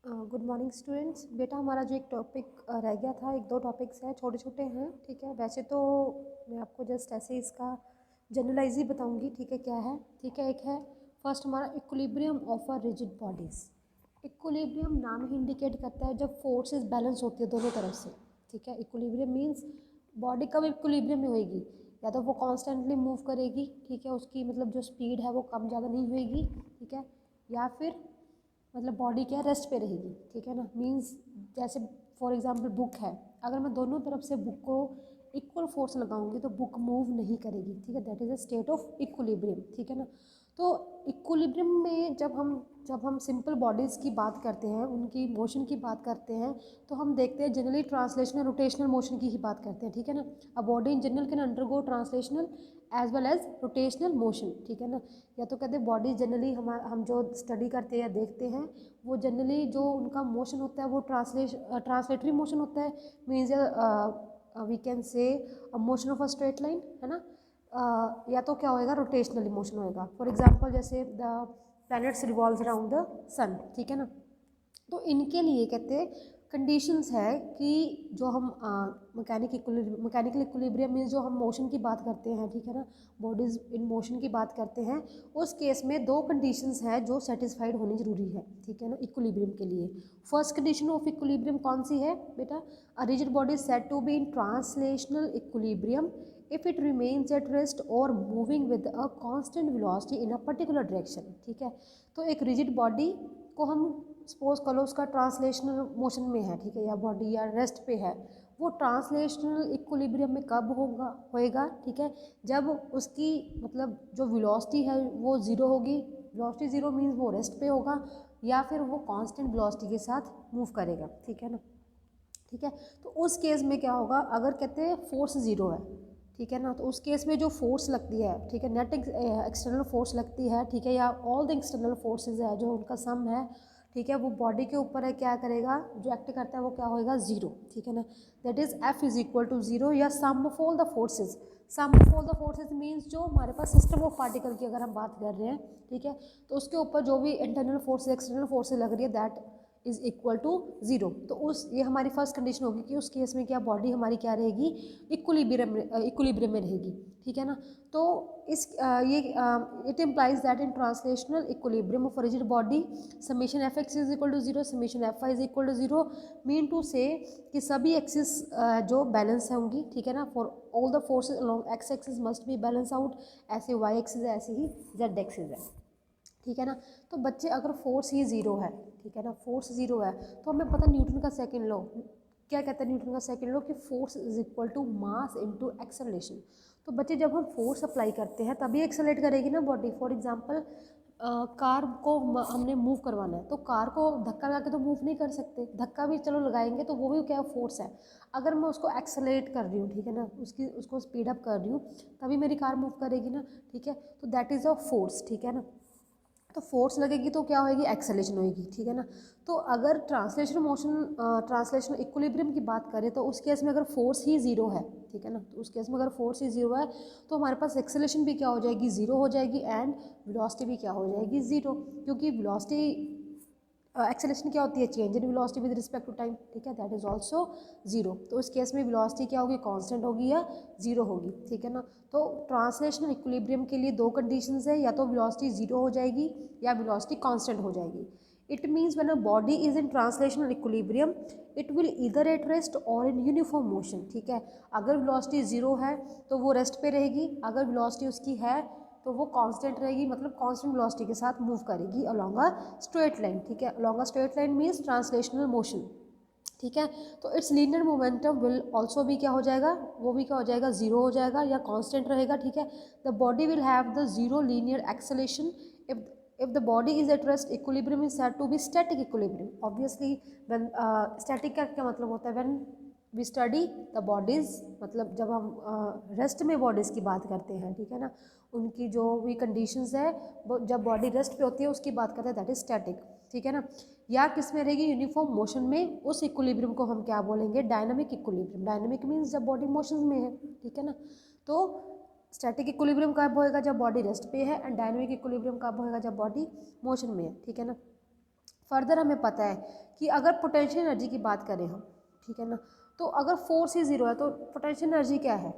Good morning students. बेटा हमारा जो एक टॉपिक रह गया था, एक दो टॉपिक्स हैं, छोटे छोटे हैं, ठीक है। वैसे तो मैं आपको जस्ट ऐसे इसका जनरलाइज ही बताऊंगी, ठीक है, क्या है, ठीक है। एक है फर्स्ट हमारा equilibrium of a rigid bodies. Equilibrium नाम ही इंडिकेट करता है जब फोर्सेस बैलेंस होती है दोनों तरफ से, ठीक है। इक्विलिब्रियम मीन्स बॉडी कब इक्विलिब्रियम में होएगी, या तो वो कॉन्स्टेंटली मूव करेगी, ठीक है, उसकी मतलब जो स्पीड है वो कम ज़्यादा नहीं होएगी, ठीक है, या फिर मतलब बॉडी क्या रेस्ट पे रहेगी, ठीक है ना। मीन्स जैसे फॉर एग्जांपल बुक है, अगर मैं दोनों तरफ से बुक को इक्वल फोर्स लगाऊंगी तो बुक मूव नहीं करेगी, ठीक है। That is a state of equilibrium, ठीक है ना। तो इक्विलिब्रियम में जब हम सिंपल बॉडीज़ की बात करते हैं, उनकी मोशन की बात करते हैं, तो हम देखते हैं जनरली ट्रांसलेशनल रोटेशनल मोशन की ही बात करते हैं, ठीक है ना। A body in general can undergo translational as well as rotational motion, ठीक है ना। या तो कहते हैं बॉडी जनरली हम जो स्टडी करते हैं या देखते हैं, वो जनरली जो उनका मोशन होता है वो ट्रांसलेटरी मोशन होता है। Means we can say motion of a straight line, है ना। या तो क्या होएगा, रोटेशनली मोशन होएगा। फॉर एग्जांपल जैसे the planets revolves around the sun, ठीक है ना। तो इनके लिए कहते हैं कंडीशंस है कि जो हम मैकेनिकल इक्विलिब्रियम मीन्स जो हम मोशन की बात करते हैं, ठीक है ना, बॉडीज इन मोशन की बात करते हैं, उस केस में दो कंडीशंस हैं जो सेटिस्फाइड होनी जरूरी है, ठीक है ना, इक्विलिब्रियम के लिए। फर्स्ट कंडीशन ऑफ इक्विलिब्रियम कौन सी है बेटा? A rigid body is said to be in translational equilibrium if it remains at rest or moving with a constant velocity in a particular direction, ठीक है। तो एक रिजिड बॉडी को हम सपोज कर लो उसका ट्रांसलेशनल मोशन में है, ठीक है, या बॉडी या रेस्ट पे है, वो ट्रांसलेशनल इक्विलिब्रियम में कब होएगा, ठीक है, जब उसकी मतलब जो वेलोसिटी है वो ज़ीरो होगी। वेलोसिटी ज़ीरो मीन्स वो रेस्ट पे होगा, या फिर वो कांस्टेंट वेलोसिटी के साथ मूव करेगा, ठीक है ना, ठीक है। तो उस केस में क्या होगा, अगर कहते हैं फोर्स ज़ीरो है, ठीक है ना, तो उस केस में जो फोर्स लगती है, ठीक है, नेट एक्सटर्नल फोर्स लगती है, ठीक है, या ऑल द एक्सटर्नल फोर्सेज है जो उनका सम है, ठीक है, वो बॉडी के ऊपर है, क्या करेगा, जो एक्ट करता है वो क्या होएगा, ज़ीरो, ठीक है ना। That is F is equal to zero, या sum of all the forces. Sum of all the forces means जो हमारे पास सिस्टम ऑफ पार्टिकल की अगर हम बात कर रहे हैं, ठीक है, तो उसके ऊपर जो भी इंटरनल फोर्सेज एक्सटर्नल फोर्सेज लग रही है that is equal to zero. तो उस ये हमारी फर्स्ट कंडीशन होगी कि उस केस में क्या बॉडी हमारी क्या रहेगी, इक्विलिब्रियम में रहेगी, ठीक है ना। तो इस ये it implies that in translational equilibrium of rigid body summation F X is equal to zero, summation F I is equal to zero. Mean to say कि सभी एक्सिस जो बैलेंस होंगी, ठीक है ना, for all the forces along x axis must be balance out. ऐसे Y axis है, ऐसे ही जेड एक्सिस है, ठीक है ना। तो बच्चे अगर फोर्स ही ज़ीरो है, ठीक है ना, फोर्स ज़ीरो है, तो हमें पता न्यूटन का सेकंड लॉ क्या कहता है, न्यूटन का सेकंड लॉ कि force is equal to mass into acceleration. तो बच्चे जब हम फोर्स अप्लाई करते हैं तभी एक्सेलरेट करेगी ना बॉडी। फॉर एग्जांपल कार को हमने मूव करवाना है, तो कार को धक्का लगा के तो मूव नहीं कर सकते, धक्का भी चलो लगाएंगे तो वो भी क्या फोर्स है। अगर मैं उसको एक्सेलरेट कर रही हूँ, ठीक है ना, उसको स्पीड अप कर रही हूँ, तभी मेरी कार मूव करेगी ना, ठीक है। तो दैट इज़ अ फोर्स, ठीक है ना। तो फोर्स लगेगी तो क्या होएगी, एक्सेलेरेशन होएगी, ठीक है ना। तो अगर ट्रांसलेशनल इक्विलिब्रियम की बात करें तो उस केस में अगर फोर्स ही ज़ीरो है, ठीक है ना, तो उस केस में अगर फोर्स ही ज़ीरो है तो हमारे पास एक्सेलेरेशन भी क्या हो जाएगी, ज़ीरो हो जाएगी, एंड वेलोसिटी भी क्या हो जाएगी, ज़ीरो। क्योंकि वेलोसिटी एक्सेलेरेशन क्या होती है, change in velocity with respect to time, ठीक है, दैट इज ऑल्सो जीरो। तो इस केस में वेलोसिटी क्या होगी, कांस्टेंट होगी या जीरो होगी, ठीक है ना। तो ट्रांसलेशनल इक्विलिब्रियम के लिए दो कंडीशंस है, या तो वेलोसिटी जीरो हो जाएगी या वेलोसिटी कांस्टेंट हो जाएगी। It means when a body is in translational equilibrium it will either at rest और इन यूनिफॉर्म मोशन, ठीक है। अगर वेलोसिटी जीरो है तो वो रेस्ट पे रहेगी, अगर वेलोसिटी उसकी है तो वो कांस्टेंट रहेगी, मतलब कांस्टेंट वेलोसिटी के साथ मूव करेगी अलोंग अ स्ट्रेट लाइन, ठीक है। Along a straight line means translational motion, ठीक है। तो it's linear momentum will also भी क्या हो जाएगा, वो भी क्या हो जाएगा, जीरो हो जाएगा या कांस्टेंट रहेगा, ठीक है। The body will have the zero linear acceleration if the body is at rest equilibrium is said to be static equilibrium obviously when static का क्या मतलब होता है, when we study the bodies, मतलब जब हम रेस्ट में बॉडीज़ की बात करते हैं, ठीक है ना, उनकी जो भी कंडीशंस है जब बॉडी रेस्ट पे होती है उसकी बात करते हैं, दैट इज स्टैटिक, ठीक है ना। या किस में रहेगी, यूनिफॉर्म मोशन में, उस इक्विलिब्रियम को हम क्या बोलेंगे, डायनामिक इक्विलिब्रियम। डायनामिक मीन्स जब बॉडी मोशन में है, ठीक है ना। तो स्टैटिक इक्विलिब्रियम कब होएगा, जब बॉडी रेस्ट पे है, एंड डायनामिक इक्विलिब्रियम कब होएगा, जब बॉडी मोशन में है, ठीक है ना। फर्दर हमें पता है कि अगर पोटेंशियल एनर्जी की बात करें हम, ठीक है ना, तो अगर फोर्स ही ज़ीरो है तो पोटेंशियल एनर्जी क्या है?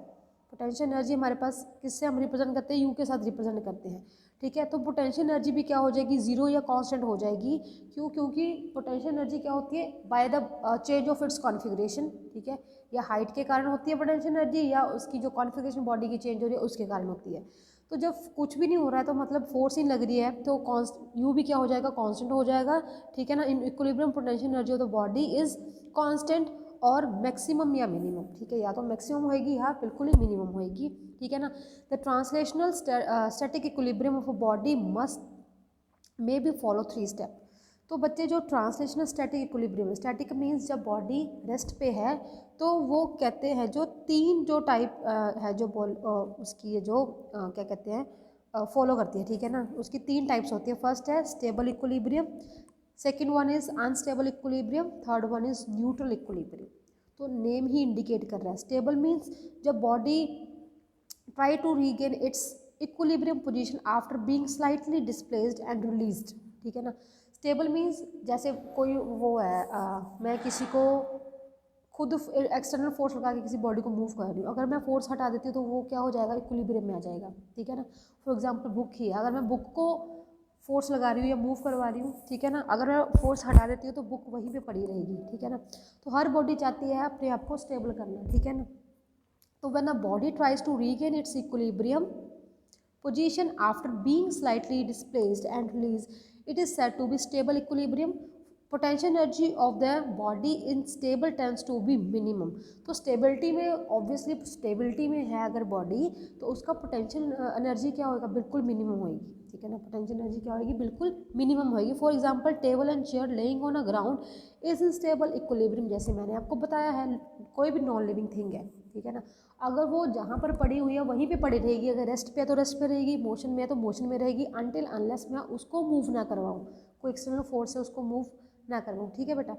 पोटेंशियल एनर्जी हमारे पास किससे हम रिप्रेजेंट करते हैं? यू के साथ रिप्रेजेंट करते हैं, ठीक है। तो पोटेंशियल एनर्जी भी क्या हो जाएगी? ज़ीरो या कांस्टेंट हो जाएगी। क्यों? क्योंकि पोटेंशियल एनर्जी क्या होती है? By the change of its configuration, ठीक है, या हाइट के कारण होती है पोटेंशियल एनर्जी, या उसकी जो कॉन्फिगरेशन बॉडी की चेंज हो रही है उसके कारण होती है। तो जब कुछ भी नहीं हो रहा है तो मतलब फोर्स ही लग रही है, तो यू भी क्या हो जाएगा? कांस्टेंट हो जाएगा, ठीक है ना। In equilibrium potential energy of the body is constant और मैक्सिमम या मिनिमम, ठीक है, या तो मैक्सिमम होएगी या बिल्कुल ही मिनिमम होएगी, ठीक है ना। The translational static equilibrium of a body must may be follow 3 step. तो बच्चे जो translational static equilibrium, static means जब बॉडी रेस्ट पे है, तो वो कहते हैं जो 3 जो टाइप है जो उसकी ये जो क्या कहते हैं फॉलो करती है, ठीक है ना। उसकी 3 टाइप्स होती है। फर्स्ट है stable equilibrium, second one is unstable equilibrium, third one is neutral equilibrium. तो नेम ही इंडिकेट कर रहा है। स्टेबल मीन्स जब body try to regain its equilibrium position after being slightly displaced and released, ठीक है ना। स्टेबल मीन्स जैसे कोई वो है मैं किसी को खुद एक्सटर्नल फोर्स लगा के किसी बॉडी को मूव कर रही हूँ, अगर मैं फोर्स हटा देती हूँ तो वो क्या हो जाएगा? इक्विलिब्रियम में आ जाएगा, ठीक है ना। फॉर एग्जांपल बुक ही है, अगर मैं बुक को फोर्स लगा रही हूँ या मूव करवा रही हूँ, ठीक है ना, अगर मैं फोर्स हटा देती हूँ तो बुक वहीं पे पड़ी रहेगी, ठीक है ना। तो हर बॉडी चाहती है अपने आप को स्टेबल करना, ठीक है ना। तो when a body tries to regain its equilibrium position after being slightly displaced and released, it is said to be stable equilibrium. Potential energy of the body in stable tends to be minimum. तो stability में obviously stability में है अगर body, तो उसका potential energy क्या होगा? बिल्कुल मिनिमम होगी, ठीक है ना। पोटेंशियल एनर्जी क्या होगी? बिल्कुल मिनिमम होगी। For example table and chair laying on a ground is in stable equilibrium, जैसे मैंने आपको बताया है कोई भी नॉन लिविंग थिंग है, ठीक है ना, अगर वो जहाँ पर पड़ी हुई है वहीं पे पड़ी रहेगी, अगर रेस्ट पे है तो रेस्ट पे रहेगी, मोशन में है तो मोशन में रहेगी, अनटिल अनलेस मैं उसको मूव ना करवाऊँ, कोई एक्सटर्नल फोर्स से उसको मूव ना करवाऊँ, ठीक है बेटा।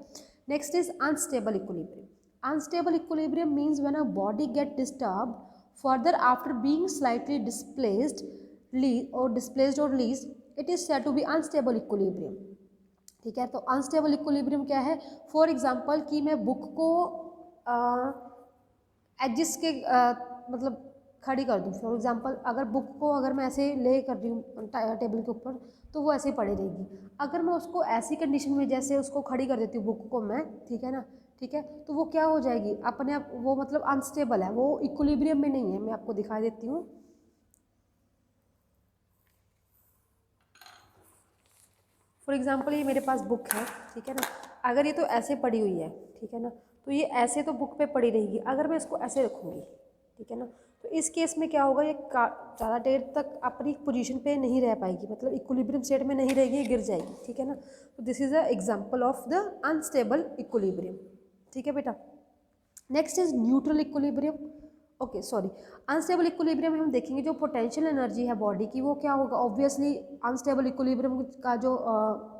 Next is unstable equilibrium. Unstable equilibrium means when a body get disturb further after being slightly displaced और release, it is said to be unstable equilibrium, ठीक है। तो अनस्टेबल इक्विलिब्रियम क्या है? फॉर एग्जांपल कि मैं बुक को एजिस के मतलब खड़ी कर दूँ। फॉर एग्जांपल अगर बुक को अगर मैं ऐसे ले कर रही हूँ टेबल के ऊपर, तो वो ऐसे ही पड़ी रहेगी। अगर मैं उसको ऐसी कंडीशन में जैसे उसको खड़ी कर देती हूँ बुक को मैं, ठीक है ना, ठीक है, तो वो क्या हो जाएगी? अपने आप वो मतलब अनस्टेबल है, वो इक्विलिब्रियम में नहीं है। मैं आपको दिखा देती हूँ। फॉर एग्जांपल ये मेरे पास बुक है, ठीक है ना, अगर ये तो ऐसे पड़ी हुई है, ठीक है ना, तो ये ऐसे तो बुक पे पड़ी रहेगी। अगर मैं इसको ऐसे रखूँगी, ठीक है ना, तो इस केस में क्या होगा? ये ज़्यादा देर तक अपनी पोजीशन पे नहीं रह पाएगी, मतलब इक्विलिब्रियम स्टेट में नहीं रहेगी, ये गिर जाएगी, ठीक है ना। तो this is a example of the unstable equilibrium, ठीक है बेटा। Next is neutral equilibrium. Okay sorry, unstable equilibrium में हम देखेंगे जो पोटेंशियल एनर्जी है बॉडी की वो क्या होगा? ऑब्वियसली अनस्टेबल इक्विलिब्रियम का जो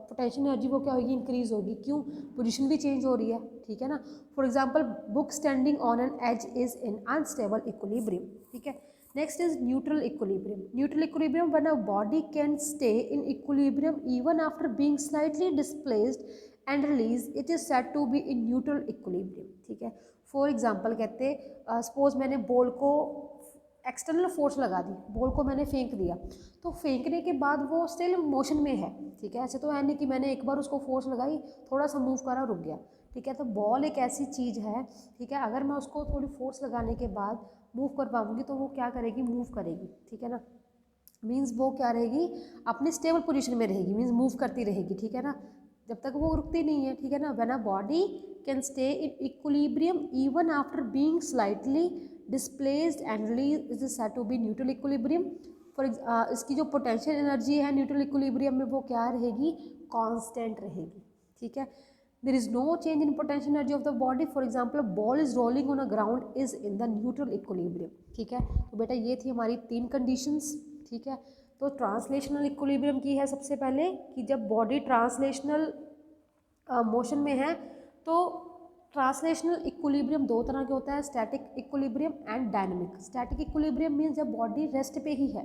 पोटेंशियल एनर्जी वो क्या होगी? इंक्रीज होगी। क्यों? पोजीशन भी चेंज हो रही है, ठीक है ना। For example book standing on an edge is in unstable equilibrium, ठीक है। Next is neutral equilibrium. Neutral equilibrium when a body can stay in equilibrium even after being slightly displaced and released, it is said to be in neutral equilibrium, ठीक है। For example कहते suppose मैंने ball को external force लगा दी, ball को मैंने फेंक दिया, तो फेंकने के बाद वो स्टिल मोशन में है, ठीक है। ऐसे तो है नहीं कि मैंने एक बार उसको फोर्स लगाई, थोड़ा सा मूव करा, रुक गया, ठीक है। तो बॉल एक ऐसी चीज़ है, ठीक है, अगर मैं उसको थोड़ी फोर्स लगाने के बाद मूव कर पाऊँगी तो वो क्या करेगी? मूव करेगी, ठीक है ना। मीन्स वो क्या रहेगी? अपनी स्टेबल पोजीशन में रहेगी, मीन्स मूव करती रहेगी, ठीक है ना, जब तक वो रुकती नहीं है, ठीक है ना। When a body can stay in equilibrium even after being slightly displaced and released is said to be neutral equilibrium. For इसकी जो पोटेंशियल एनर्जी है न्यूट्रल इक्विलिब्रियम में वो क्या रहेगी? कांस्टेंट रहेगी, ठीक है। There is no change in potential energy of the body. For example ball is rolling on a ground is in the neutral equilibrium, ठीक है। तो बेटा ये थी हमारी 3 कंडीशंस, ठीक है। तो ट्रांसलेशनल इक्विलिब्रियम की है सबसे पहले कि जब बॉडी ट्रांसलेशनल मोशन में है, तो ट्रांसलेशनल इक्विलिब्रियम 2 तरह के होता है, static equilibrium and dynamic. Static equilibrium means जब बॉडी रेस्ट पे ही है,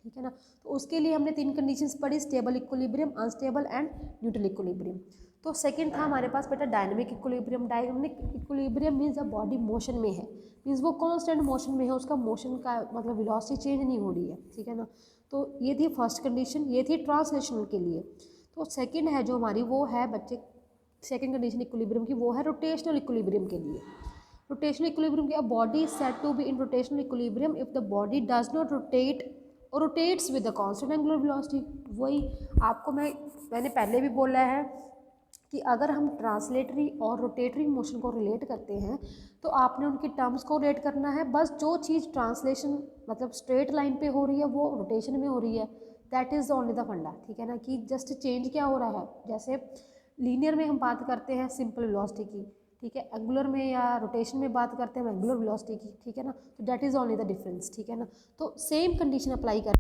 ठीक है ना। तो उसके लिए हमने 3 कंडीशंस पढ़ी, stable equilibrium, unstable and neutral equilibrium. तो सेकंड था हमारे पास बेटा dynamic equilibrium. Dynamic equilibrium means a body motion में है, मीन्स वो कांस्टेंट मोशन में है, उसका मोशन का मतलब वेलोसिटी चेंज नहीं हो रही है, ठीक है ना। तो ये थी फर्स्ट कंडीशन, ये थी ट्रांसलेशनल के लिए। तो सेकंड है जो हमारी वो है बच्चे, सेकंड कंडीशन इक्विलिब्रियम की, वो है रोटेशनल इक्विलिब्रियम के लिए। रोटेशनल इक्विलिब्रियम की, a body is said to be in rotational equilibrium if the body does not rotate और rotates with the constant angular velocity. वही आपको मैंने पहले भी बोला है कि अगर हम ट्रांसलेटरी और रोटेटरी मोशन को रिलेट करते हैं तो आपने उनकी टर्म्स को रिलेट करना है। बस जो चीज़ ट्रांसलेशन मतलब स्ट्रेट लाइन पे हो रही है वो रोटेशन में हो रही है, दैट इज़ ओनली द फंडा, ठीक है ना। कि जस्ट चेंज क्या हो रहा है, जैसे लीनियर में हम बात करते हैं सिंपल वेलोसिटी की, ठीक है, एंगुलर में या रोटेशन में बात करते हैं एंगुलर वेलोसिटी की, ठीक है ना। तो that is only the difference, ठीक है ना। तो सेम कंडीशन अप्लाई कर